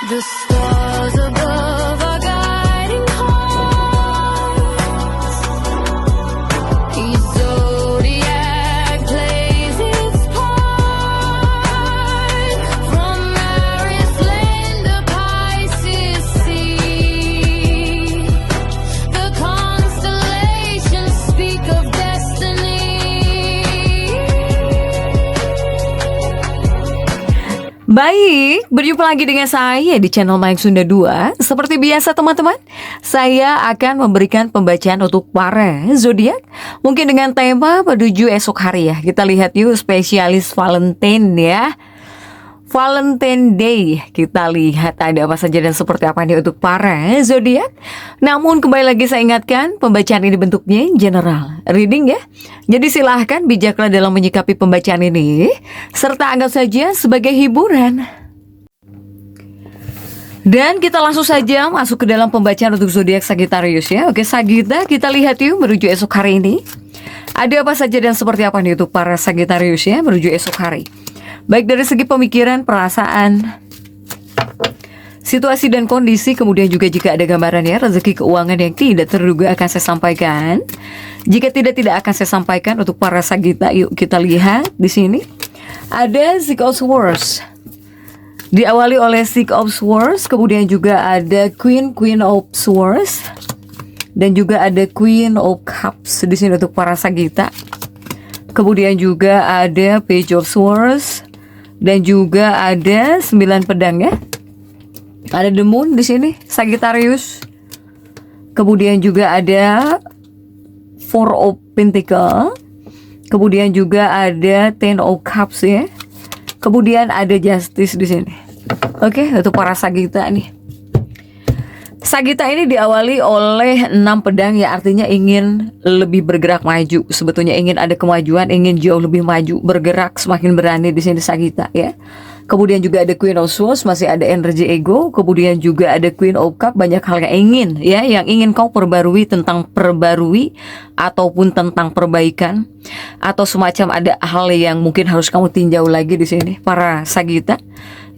The stars above are guiding hearts. Each zodiac plays its part. From Aries land to Pisces sea, the constellations speak of destiny. Baik, berjumpa lagi dengan saya di channel Mayang Sunda 2. Seperti biasa teman-teman, saya akan memberikan pembacaan untuk para zodiak. Mungkin dengan tema menuju esok hari ya. Kita lihat yuk spesialis Valentine ya. Valentine Day. Kita lihat ada apa saja dan seperti apa nih untuk para zodiak. Namun kembali lagi saya ingatkan, pembacaan ini bentuknya general reading ya. Jadi silahkan bijaklah dalam menyikapi pembacaan ini, serta anggap saja sebagai hiburan. Dan kita langsung saja masuk ke dalam pembacaan untuk zodiak Sagittarius ya. Oke Sagitta, kita lihat yuk menuju esok hari ini. Ada apa saja dan seperti apa nih untuk para Sagittarius ya menuju esok hari. Baik dari segi pemikiran, perasaan, situasi dan kondisi, kemudian juga jika ada gambaran ya rezeki keuangan yang tidak terduga akan saya sampaikan. Jika tidak akan saya sampaikan untuk para Sagitta. Yuk kita lihat di sini. Ada Six of Swords. Diawali oleh Six of Swords, kemudian juga ada Queen of Swords, dan juga ada Queen of Cups di sini untuk para Sagitta. Kemudian juga ada Page of Swords dan juga ada 9 pedang ya. Ada The Moon di sini Sagittarius. Kemudian juga ada Four of Pentacle. Kemudian juga ada Ten of Cups ya. Kemudian ada Justice di sini. Oke, untuk para Sagitta nih. Sagitta ini diawali oleh 6 pedang ya, artinya ingin lebih bergerak maju. Sebetulnya ingin ada kemajuan, ingin jauh lebih maju, bergerak, semakin berani di sini Sagitta ya. Kemudian juga ada Queen of Swords, masih ada energi ego. Kemudian juga ada Queen of Cup, banyak hal yang ingin ya, yang ingin kau perbarui, tentang perbarui ataupun tentang perbaikan, atau semacam ada hal yang mungkin harus kamu tinjau lagi di sini para Sagitta.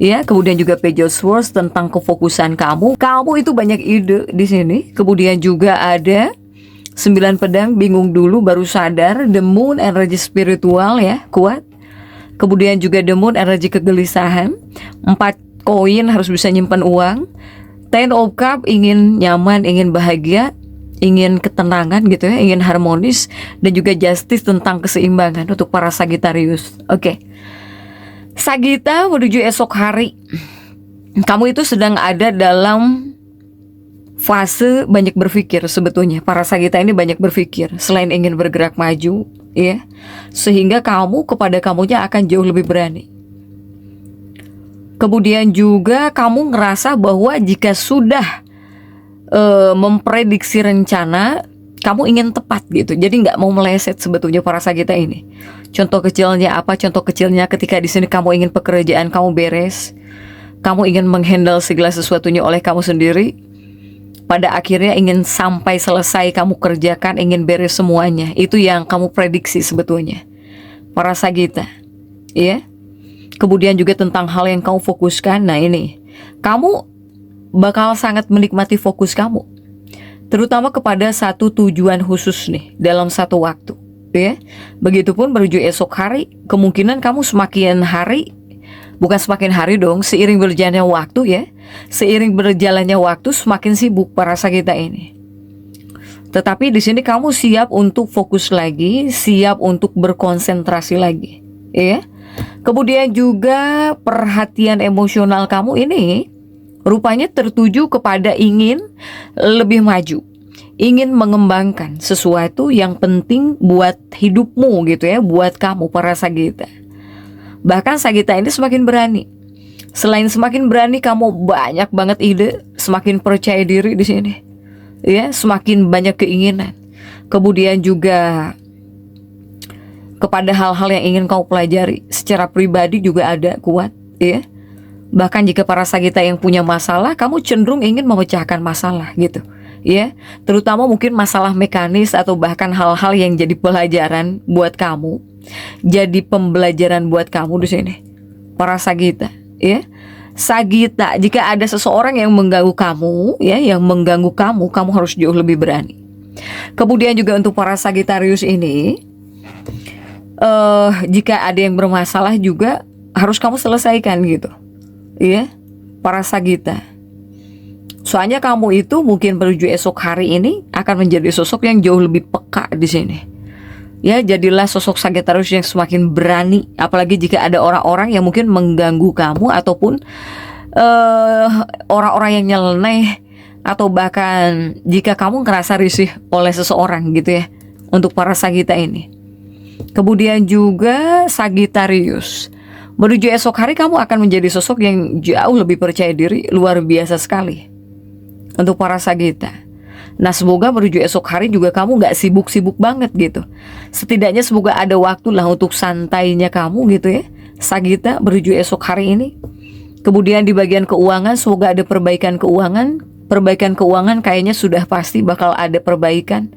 Ya, kemudian juga Page of Swords tentang kefokusan kamu. Kamu itu banyak ide di sini. Kemudian juga ada 9 pedang, bingung dulu baru sadar. The Moon, energi spiritual ya, kuat. Kemudian juga The Moon, energi kegelisahan. 4 koin, harus bisa nyimpan uang. Ten of Cup, ingin nyaman, ingin bahagia, ingin ketenangan gitu ya, ingin harmonis. Dan juga Justice tentang keseimbangan untuk para Sagittarius. Oke. Sagitta menuju esok hari. Kamu itu sedang ada dalam fase banyak berpikir sebetulnya. Para Sagitta ini banyak berpikir selain ingin bergerak maju ya. Sehingga kamu kepada kamunya akan jauh lebih berani. Kemudian juga kamu ngerasa bahwa jika sudah memprediksi rencana, kamu ingin tepat gitu. Jadi nggak mau meleset sebetulnya para Sagitta ini. Contoh kecilnya apa? Contoh kecilnya ketika di sini kamu ingin pekerjaan kamu beres, kamu ingin menghandle segala sesuatunya oleh kamu sendiri. Pada akhirnya ingin sampai selesai kamu kerjakan, ingin beres semuanya. Itu yang kamu prediksi sebetulnya para Sagitta. Ya. Kemudian juga tentang hal yang kamu fokuskan. Nah ini, kamu bakal sangat menikmati fokus kamu, terutama kepada satu tujuan khusus nih dalam satu waktu ya. Begitupun menuju esok hari, kemungkinan kamu semakin hari, bukan semakin hari dong, seiring berjalannya waktu ya. Seiring berjalannya waktu semakin sibuk para Sagitta ini. Tetapi di sini kamu siap untuk fokus lagi, siap untuk berkonsentrasi lagi ya. Kemudian juga perhatian emosional kamu ini rupanya tertuju kepada ingin lebih maju, ingin mengembangkan sesuatu yang penting buat hidupmu gitu ya, buat kamu para Sagitta. Bahkan Sagitta ini semakin berani. Selain semakin berani, kamu banyak banget ide, semakin percaya diri di sini. Ya, semakin banyak keinginan. Kemudian juga kepada hal-hal yang ingin kau pelajari secara pribadi juga ada kuat ya. Bahkan jika para Sagitta yang punya masalah, kamu cenderung ingin memecahkan masalah gitu ya. Terutama mungkin masalah mekanis atau bahkan hal-hal yang jadi pelajaran buat kamu, jadi pembelajaran buat kamu di sini para Sagitta ya. Sagita, jika ada seseorang yang mengganggu kamu, ya, yang mengganggu kamu, kamu harus jauh lebih berani. Kemudian juga untuk para Sagitarius ini, jika ada yang bermasalah juga harus kamu selesaikan gitu, ya, para Sagita. Soalnya kamu itu mungkin menuju esok hari ini akan menjadi sosok yang jauh lebih peka di sini. Ya, jadilah sosok Sagitarius yang semakin berani, apalagi jika ada orang-orang yang mungkin mengganggu kamu ataupun orang-orang yang nyeleneh, atau bahkan jika kamu ngerasa risih oleh seseorang gitu ya, untuk para Sagita ini. Kemudian juga Sagitarius, menuju esok hari kamu akan menjadi sosok yang jauh lebih percaya diri, luar biasa sekali untuk para Sagita. Nah, semoga menuju esok hari juga kamu gak sibuk-sibuk banget gitu. Setidaknya semoga ada waktu lah untuk santainya kamu gitu ya, Sagita, menuju esok hari ini. Kemudian di bagian keuangan, semoga ada perbaikan keuangan. Perbaikan keuangan kayaknya sudah pasti bakal ada perbaikan.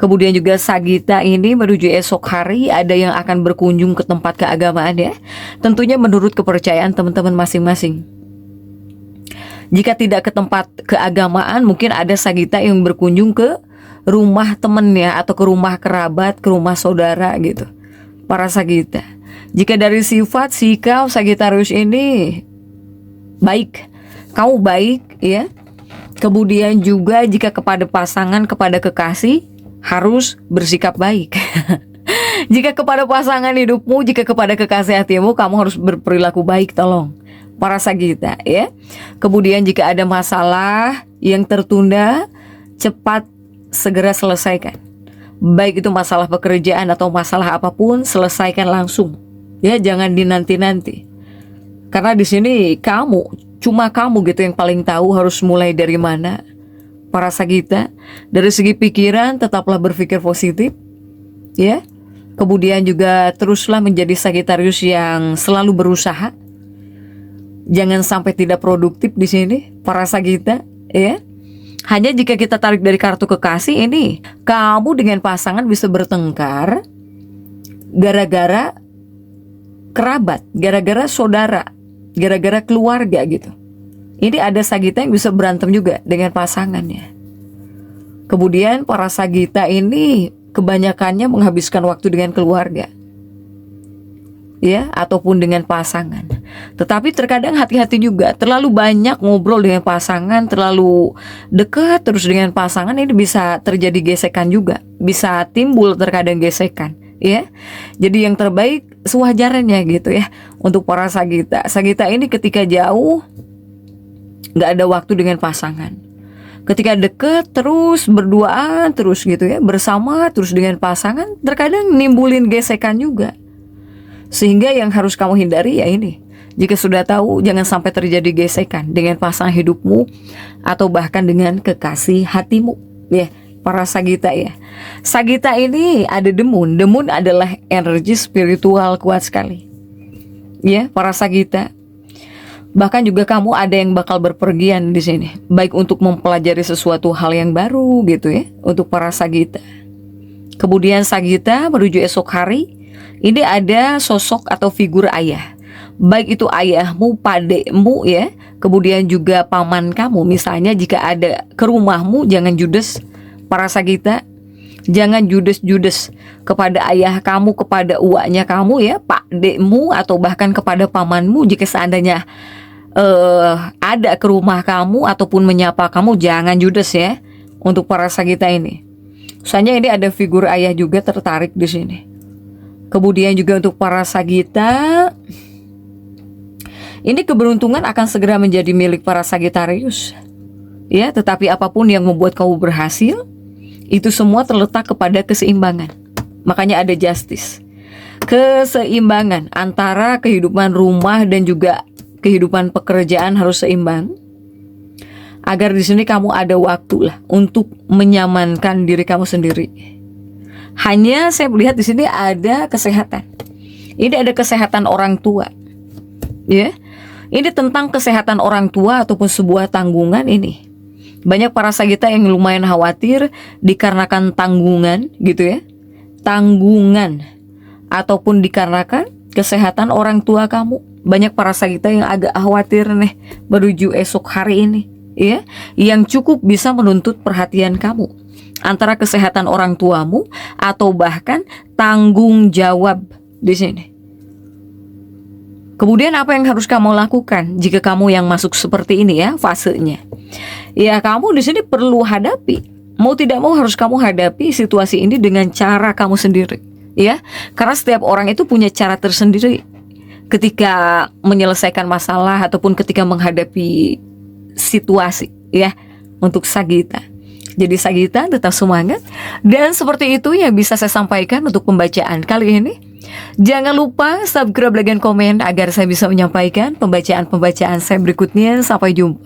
Kemudian juga Sagita ini menuju esok hari ada yang akan berkunjung ke tempat keagamaan ya. Tentunya menurut kepercayaan teman-teman masing-masing. Jika tidak ke tempat keagamaan, mungkin ada Sagita yang berkunjung ke rumah temennya atau ke rumah kerabat, ke rumah saudara gitu, para Sagita. Jika dari sifat sikap Sagitarius ini baik, kamu baik ya. Kemudian juga jika kepada pasangan, kepada kekasih harus bersikap baik. Jika kepada pasangan hidupmu, jika kepada kekasih hatimu, kamu harus berperilaku baik, tolong para Sagita ya. Kemudian jika ada masalah yang tertunda, cepat segera selesaikan. Baik itu masalah pekerjaan atau masalah apapun, selesaikan langsung. Ya, jangan dinanti-nanti. Karena di sini cuma kamu gitu yang paling tahu harus mulai dari mana. Para Sagita, dari segi pikiran tetaplah berpikir positif, ya. Kemudian juga teruslah menjadi Sagitarius yang selalu berusaha. Jangan sampai tidak produktif di sini, para Sagita, ya. Hanya jika kita tarik dari kartu kekasih ini, kamu dengan pasangan bisa bertengkar gara-gara kerabat, gara-gara saudara, gara-gara keluarga gitu. Ini ada Sagita yang bisa berantem juga dengan pasangannya. Kemudian para Sagita ini kebanyakannya menghabiskan waktu dengan keluarga, ya, ataupun dengan pasangan. Tetapi terkadang hati-hati juga, terlalu banyak ngobrol dengan pasangan, terlalu dekat terus dengan pasangan, ini bisa terjadi gesekan juga, bisa timbul terkadang gesekan, ya. Jadi yang terbaik sewajarnya gitu ya untuk para Sagita. Sagita ini ketika jauh nggak ada waktu dengan pasangan. Ketika dekat terus berduaan terus gitu ya, bersama terus dengan pasangan, terkadang nimbulin gesekan juga. Sehingga yang harus kamu hindari ya ini, jika sudah tahu jangan sampai terjadi gesekan dengan pasangan hidupmu atau bahkan dengan kekasih hatimu ya, para Sagita ya. Sagita ini ada demun. Demun adalah energi spiritual kuat sekali ya, para Sagita. Bahkan juga kamu ada yang bakal berpergian di sini, baik untuk mempelajari sesuatu hal yang baru gitu ya, untuk para Sagita. Kemudian Sagita menuju esok hari, ini ada sosok atau figur ayah. Baik itu ayahmu, padekmu ya, kemudian juga paman kamu. Misalnya jika ada ke rumahmu, jangan judes para Sagita. Jangan judes-judes kepada ayah kamu, kepada uaknya kamu ya, pakdekmu, atau bahkan kepada pamanmu. Jika seandainya ada ke rumah kamu ataupun menyapa kamu, jangan judes ya untuk para Sagita ini. Soalnya ini ada figur ayah juga tertarik di sini. Kemudian juga untuk para Sagita, ini keberuntungan akan segera menjadi milik para Sagitarius. Ya, tetapi apapun yang membuat kamu berhasil, itu semua terletak kepada keseimbangan. Makanya ada justice. Keseimbangan antara kehidupan rumah dan juga kehidupan pekerjaan harus seimbang. Agar di sini kamu ada waktu lah untuk menyamankan diri kamu sendiri. Hanya saya melihat di sini ada kesehatan. Ini ada kesehatan orang tua. Ya. Ini tentang kesehatan orang tua ataupun sebuah tanggungan ini. Banyak para Sagita yang lumayan khawatir dikarenakan tanggungan gitu ya. Tanggungan ataupun dikarenakan kesehatan orang tua kamu. Banyak para Sagita yang agak khawatir nih menuju esok hari ini, ya, yang cukup bisa menuntut perhatian kamu. Antara kesehatan orang tuamu atau bahkan tanggung jawab di sini. Kemudian apa yang harus kamu lakukan jika kamu yang masuk seperti ini ya fasenya? Ya kamu di sini perlu hadapi. Mau tidak mau harus kamu hadapi situasi ini dengan cara kamu sendiri, ya. Karena setiap orang itu punya cara tersendiri ketika menyelesaikan masalah ataupun ketika menghadapi situasi, ya, untuk Sagita. Jadi Sagita tetap semangat. Dan seperti itu yang bisa saya sampaikan untuk pembacaan kali ini. Jangan lupa subscribe, like, dan komen agar saya bisa menyampaikan pembacaan-pembacaan saya berikutnya. Sampai jumpa.